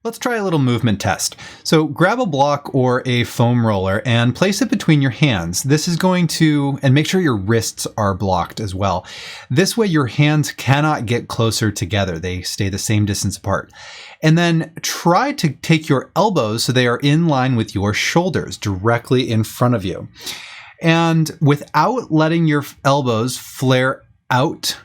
Let's try a little movement test. So grab a block or a foam roller and place it between your hands. This is going to, and make sure your wrists are blocked as well. This way your hands cannot get closer together. They stay the same distance apart. And then try to take your elbows so they are in line with your shoulders, directly in front of you. And without letting your elbows flare out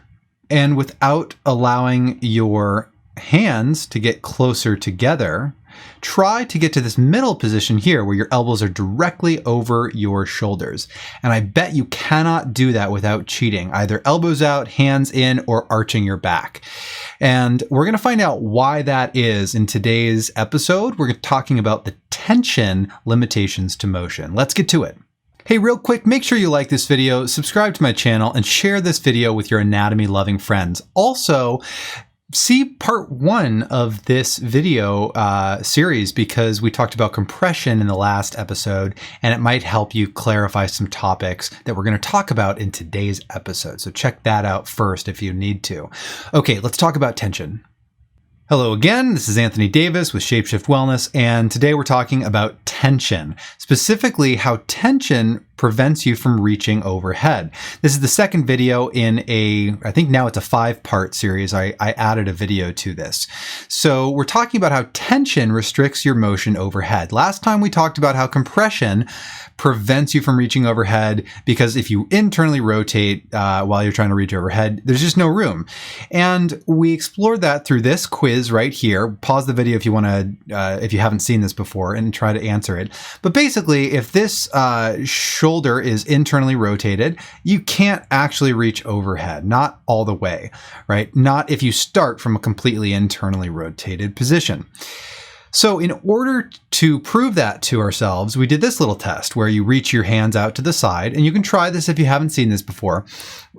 and without allowing your hands to get closer together, try to get to this middle position here where your elbows are directly over your shoulders. And I bet you cannot do that without cheating, either elbows out, hands in, or arching your back. And we're going to find out why that is in today's episode. We're talking about the tension limitations to motion. Let's get to it. Hey, real quick, make sure you like this video, subscribe to my channel, and share this video with your anatomy-loving friends. Also, see part 1 of this video series because we talked about compression in the last episode, and it might help you clarify some topics that we're going to talk about in today's episode. So check that out first if you need to. Okay, let's talk about tension. Hello again, this is Anthony Davis with Shapeshift Wellness, and today we're talking about tension, specifically how tension prevents you from reaching overhead. This is the second video in I think now it's a 5-part series. I added a video to this. So we're talking about how tension restricts your motion overhead. Last time we talked about how compression prevents you from reaching overhead because if you internally rotate while you're trying to reach overhead, there's just no room. And we explored that through this quiz right here. Pause the video if you want to, if you haven't seen this before, and try to answer it. But basically, if this shoulder is internally rotated, you can't actually reach overhead, not all the way, right? Not if you start from a completely internally rotated position. So in order to prove that to ourselves, we did this little test where you reach your hands out to the side, and you can try this if you haven't seen this before,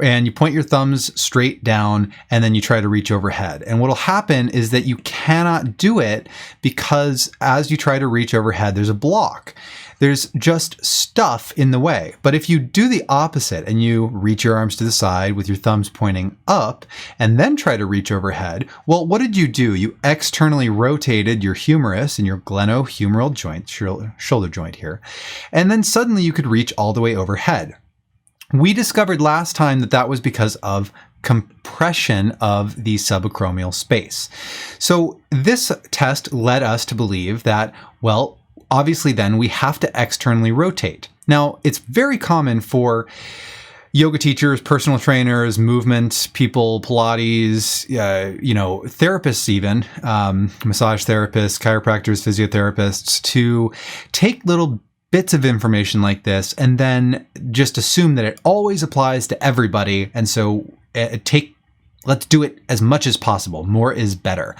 and you point your thumbs straight down and then you try to reach overhead. And what'll happen is that you cannot do it because as you try to reach overhead, there's a block. There's just stuff in the way. But if you do the opposite and you reach your arms to the side with your thumbs pointing up and then try to reach overhead, well, what did you do? You externally rotated your humerus and your glenohumeral joint, shoulder joint here, and then suddenly you could reach all the way overhead. We discovered last time that that was because of compression of the subacromial space. So this test led us to believe that, well, obviously then we have to externally rotate. Now, it's very common for yoga teachers, personal trainers, movement people, Pilates, therapists even, massage therapists, chiropractors, physiotherapists, to take little bits of information like this and then just assume that it always applies to everybody. And so let's do it as much as possible. More is better.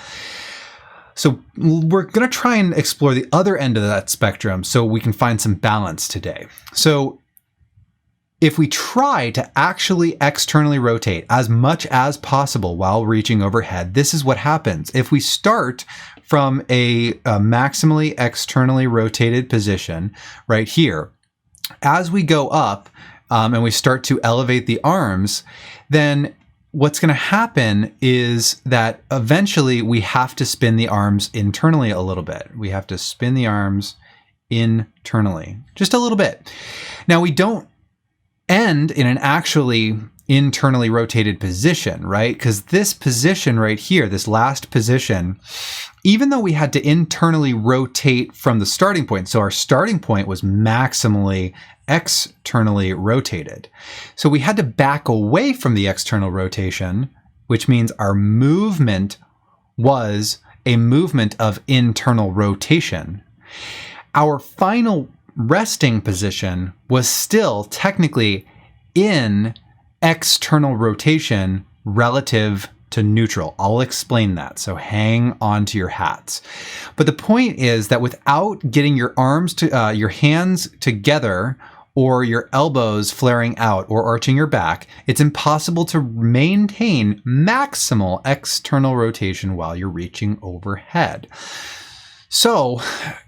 So we're going to try and explore the other end of that spectrum so we can find some balance today. So if we try to actually externally rotate as much as possible while reaching overhead, this is what happens. If we start from a maximally externally rotated position right here, as we go up and we start to elevate the arms, then what's going to happen is that eventually we have to spin the arms internally a little bit. We have to spin the arms internally, just a little bit. Now, we don't end in an actually internally rotated position, right? Because this position right here, this last position, even though we had to internally rotate from the starting point, so our starting point was maximally externally rotated. So we had to back away from the external rotation, which means our movement was a movement of internal rotation. Our final resting position was still technically in external rotation relative to neutral. I'll explain that, so hang on to your hats. But the point is that without getting your arms to your hands together or your elbows flaring out or arching your back, it's impossible to maintain maximal external rotation while you're reaching overhead. So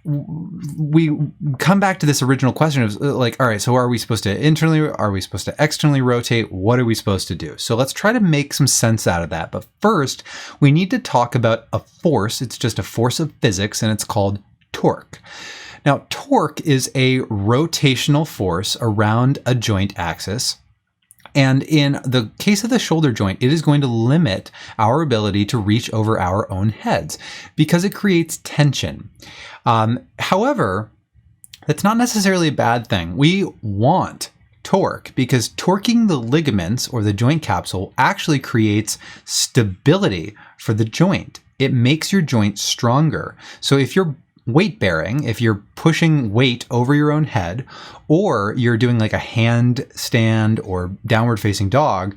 we come back to this original question of like, all right, so are we supposed to internally, are we supposed to externally rotate? What are we supposed to do? So let's try to make some sense out of that. But first, we need to talk about a force. It's just a force of physics, and it's called torque. Now, torque is a rotational force around a joint axis. And in the case of the shoulder joint, it is going to limit our ability to reach over our own heads because it creates tension. However, that's not necessarily a bad thing. We want torque because torquing the ligaments or the joint capsule actually creates stability for the joint. It makes your joint stronger. So if you're weight bearing, if you're pushing weight over your own head, or you're doing like a handstand or downward facing dog,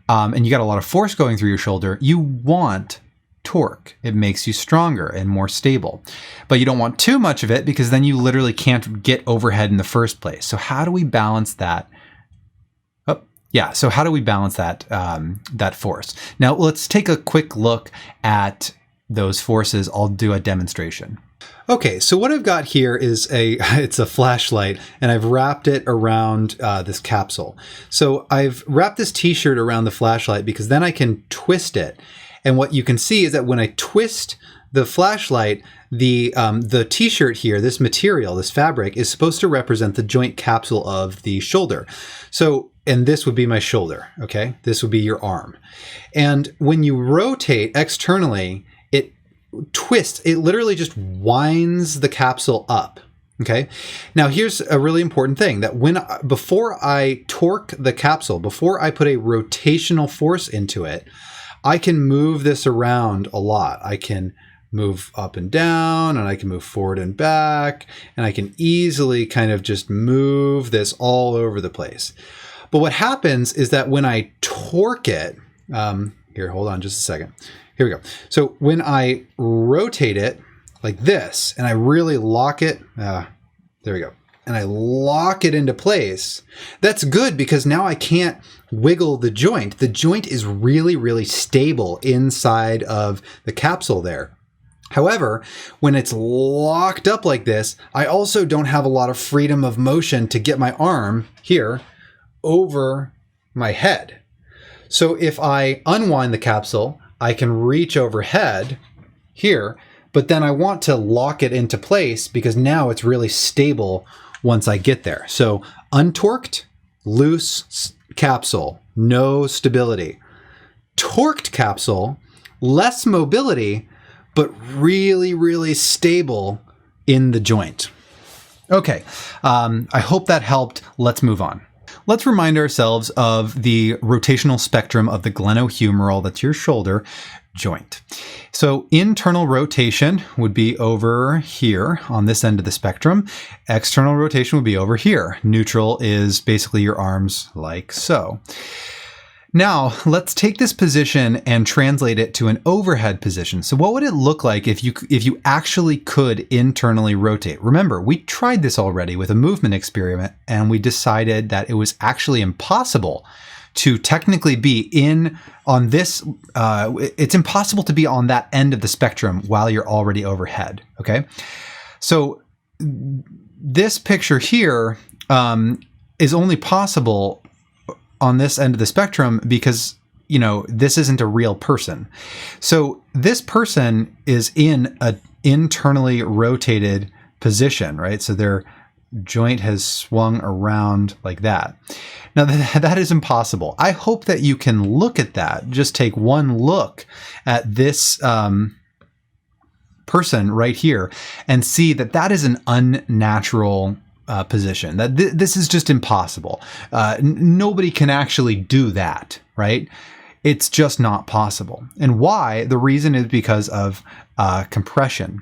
and you got a lot of force going through your shoulder, you want torque. It makes you stronger and more stable. But you don't want too much of it because then you literally can't get overhead in the first place. So how do we balance that? So how do we balance that, that force? Now let's take a quick look at those forces. I'll do a demonstration. Okay, so what I've got here is it's a flashlight, and I've wrapped it around this capsule. So I've wrapped this t-shirt around the flashlight because then I can twist it. And what you can see is that when I twist the flashlight, the t-shirt here, this material, this fabric, is supposed to represent the joint capsule of the shoulder. So, and this would be my shoulder, okay? This would be your arm. And when you rotate externally, twist, it literally just winds the capsule up. Okay. Now here's a really important thing that before I torque the capsule, before I put a rotational force into it, I can move this around a lot. I can move up and down, and I can move forward and back, and I can easily kind of just move this all over the place. But what happens is that when I torque it, here, hold on just a second. Here we go. So when I rotate it like this, and I really lock it, there we go, and I lock it into place, that's good because now I can't wiggle the joint. The joint is really, really stable inside of the capsule there. However, when it's locked up like this, I also don't have a lot of freedom of motion to get my arm here over my head. So if I unwind the capsule, I can reach overhead here, but then I want to lock it into place because now it's really stable once I get there. So untorqued, loose capsule, no stability. Torqued capsule, less mobility, but really, really stable in the joint. Okay, I hope that helped. Let's move on. Let's remind ourselves of the rotational spectrum of the glenohumeral, that's your shoulder, joint. So internal rotation would be over here on this end of the spectrum. External rotation would be over here. Neutral is basically your arms like so. Now, let's take this position and translate it to an overhead position. So what would it look like if you actually could internally rotate? Remember, we tried this already with a movement experiment, and we decided that it was actually impossible to technically be on this, it's impossible to be on that end of the spectrum while you're already overhead, okay? So this picture here is only possible on this end of the spectrum because, you know, this isn't a real person. So this person is in an internally rotated position, right? So their joint has swung around like that. Now that is impossible. I hope that you can look at that. Just take one look at this person right here and see that that is an unnatural position. That this is just impossible. Nobody can actually do that, right? It's just not possible. And why? The reason is because of compression.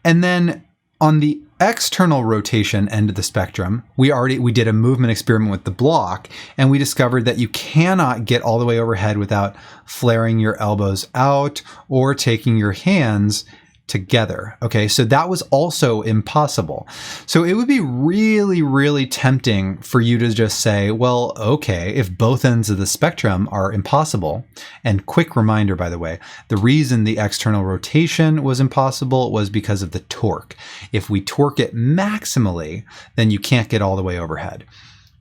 And then on the external rotation end of the spectrum, we did a movement experiment with the block, and we discovered that you cannot get all the way overhead without flaring your elbows out or taking your hands together. Okay, so that was also impossible. So it would be really, really tempting for you to just say, well, okay, if both ends of the spectrum are impossible, and quick reminder, by the way, the reason the external rotation was impossible was because of the torque. If we torque it maximally, then you can't get all the way overhead.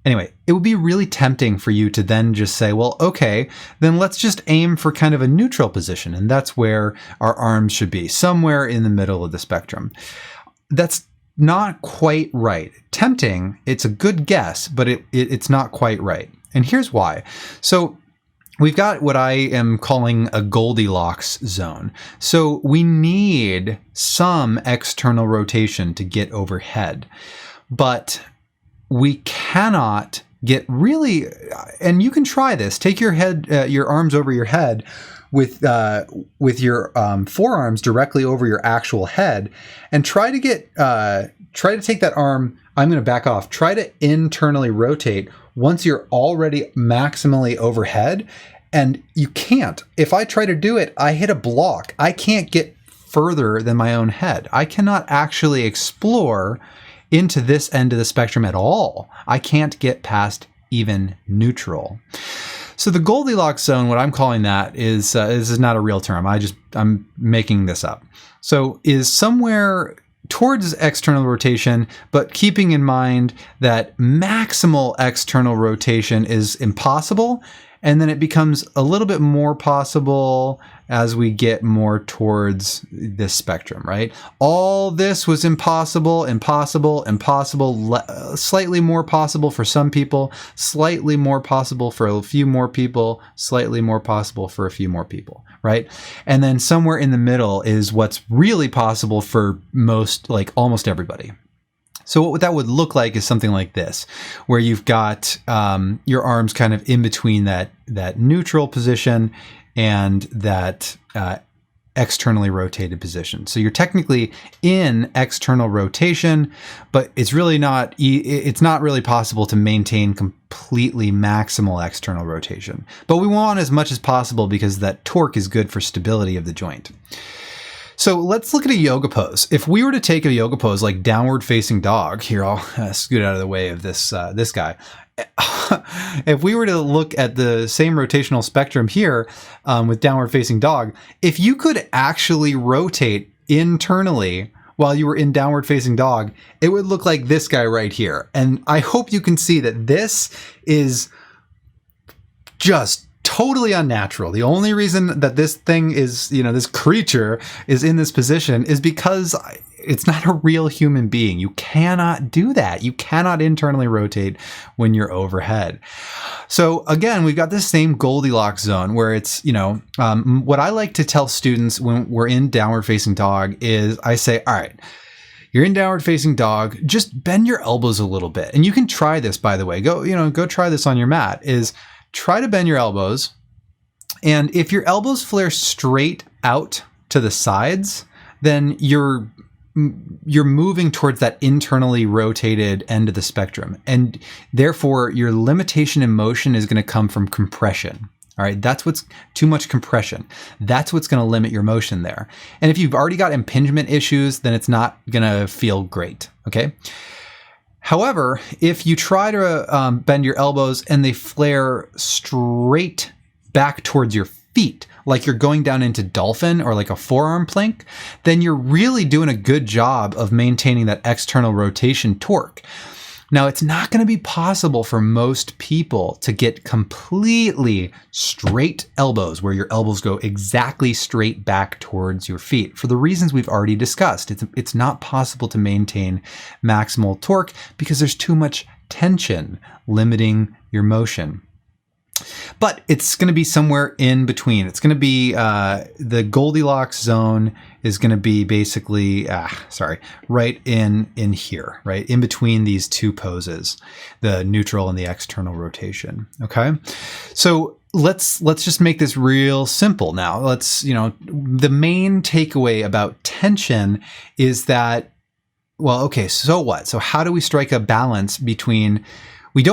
Anyway, it would be really tempting for you to then just say, well, okay, then let's just aim for kind of a neutral position. And that's where our arms should be, somewhere in the middle of the spectrum. That's not quite right. Tempting, it's a good guess, but it's not quite right. And here's why. So we've got what I am calling a Goldilocks zone. So we need some external rotation to get overhead, but we cannot get really, and you can try this. Take your head, your arms over your head, with your forearms directly over your actual head, and try to take that arm. I'm going to back off. Try to internally rotate once you're already maximally overhead, and you can't. If I try to do it, I hit a block. I can't get further than my own head. I cannot actually explore into this end of the spectrum at all. I can't get past even neutral. So the Goldilocks zone, what I'm calling that is, this is not a real term. I'm making this up. So is somewhere towards external rotation, but keeping in mind that maximal external rotation is impossible. And then it becomes a little bit more possible as we get more towards this spectrum, right? All this was impossible, slightly more possible for some people, slightly more possible for a few more people, slightly more possible for a few more people, right? And then somewhere in the middle is what's really possible for most, like almost everybody. So what that would look like is something like this, where you've got your arms kind of in between that neutral position and that externally rotated position. So you're technically in external rotation, but it's really not. It's not really possible to maintain completely maximal external rotation. But we want as much as possible because that torque is good for stability of the joint. So let's look at a yoga pose. If we were to take a yoga pose like downward facing dog, here I'll scoot out of the way of this guy. If we were to look at the same rotational spectrum here with downward facing dog, if you could actually rotate internally while you were in downward facing dog, it would look like this guy right here. And I hope you can see that this is just totally unnatural. The only reason that this thing is, this creature is in this position is because it's not a real human being. You cannot do that. You cannot internally rotate when you're overhead. So again, we've got this same Goldilocks zone where it's, what I like to tell students when we're in downward facing dog is I say, all right, you're in downward facing dog, just bend your elbows a little bit. And you can try this, by the way, go try this on your mat, is try to bend your elbows, and if your elbows flare straight out to the sides, then you're moving towards that internally rotated end of the spectrum, and therefore your limitation in motion is going to come from compression. All right, that's what's too much compression. That's what's going to limit your motion there. And if you've already got impingement issues, then it's not going to feel great. Okay. However, if you try to bend your elbows and they flare straight back towards your feet, like you're going down into dolphin or like a forearm plank, then you're really doing a good job of maintaining that external rotation torque. Now, it's not going to be possible for most people to get completely straight elbows where your elbows go exactly straight back towards your feet for the reasons we've already discussed. It's not possible to maintain maximal torque because there's too much tension limiting your motion. But it's going to be somewhere in between. It's going to be the Goldilocks zone is going to be basically, right in here, right in between these two poses, the neutral and the external rotation. Okay, so let's just make this real simple now. The main takeaway about tension is that, well, okay, so what? So how do we strike a balance between? We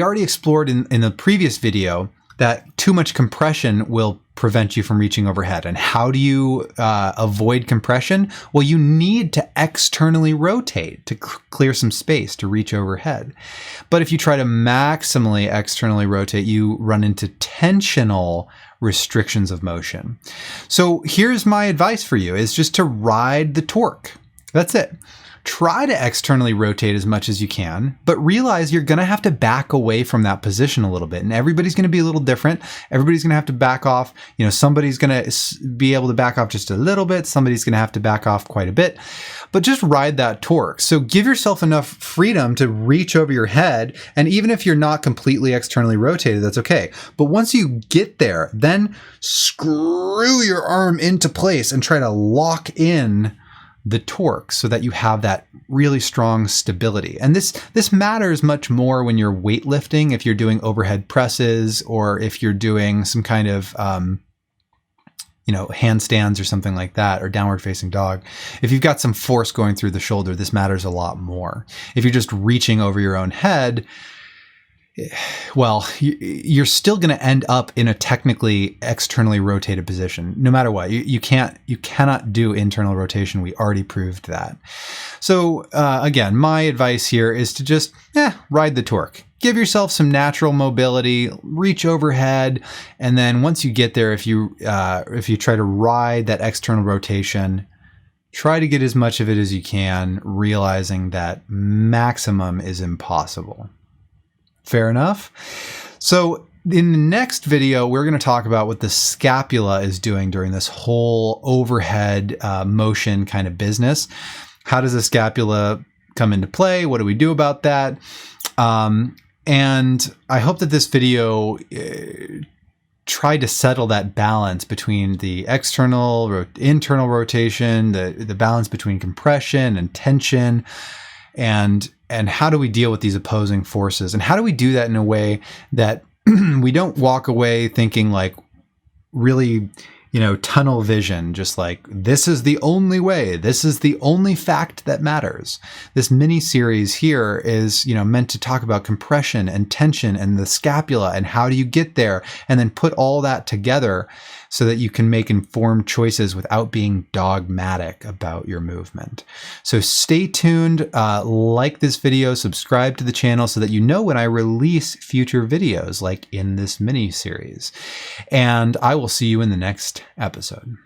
already explored in the previous video that too much compression will prevent you from reaching overhead. And how do you avoid compression? Well, you need to externally rotate to clear some space to reach overhead. But if you try to maximally externally rotate, you run into tensional restrictions of motion. So here's my advice for you, is just to ride the torque. That's it. Try to externally rotate as much as you can, but realize you're going to have to back away from that position a little bit. And everybody's going to be a little different. Everybody's going to have to back off. You know, somebody's going to be able to back off just a little bit. Somebody's going to have to back off quite a bit, but just ride that torque. So give yourself enough freedom to reach over your head. And even if you're not completely externally rotated, that's okay. But once you get there, then screw your arm into place and try to lock in the torque so that you have that really strong stability. And this matters much more when you're weightlifting, if you're doing overhead presses, or if you're doing some kind of handstands or something like that, or downward facing dog. If you've got some force going through the shoulder, this matters a lot more. If you're just reaching over your own head, well, you're still going to end up in a technically externally rotated position, no matter what. You cannot do internal rotation. We already proved that. So again, my advice here is to just ride the torque. Give yourself some natural mobility, reach overhead, and then once you get there, if you try to ride that external rotation, try to get as much of it as you can, realizing that maximum is impossible. Fair enough? So in the next video, we're going to talk about what the scapula is doing during this whole overhead motion kind of business. How does the scapula come into play? What do we do about that? And I hope that this video tried to settle that balance between the external, internal rotation, the balance between compression and tension, and how do we deal with these opposing forces? And how do we do that in a way that we don't walk away thinking like really, tunnel vision, just like this is the only way, this is the only fact that matters. This mini series here is, meant to talk about compression and tension and the scapula and how do you get there, and then put all that together so that you can make informed choices without being dogmatic about your movement. So stay tuned, like this video, subscribe to the channel so that you know when I release future videos like in this mini series. And I will see you in the next episode.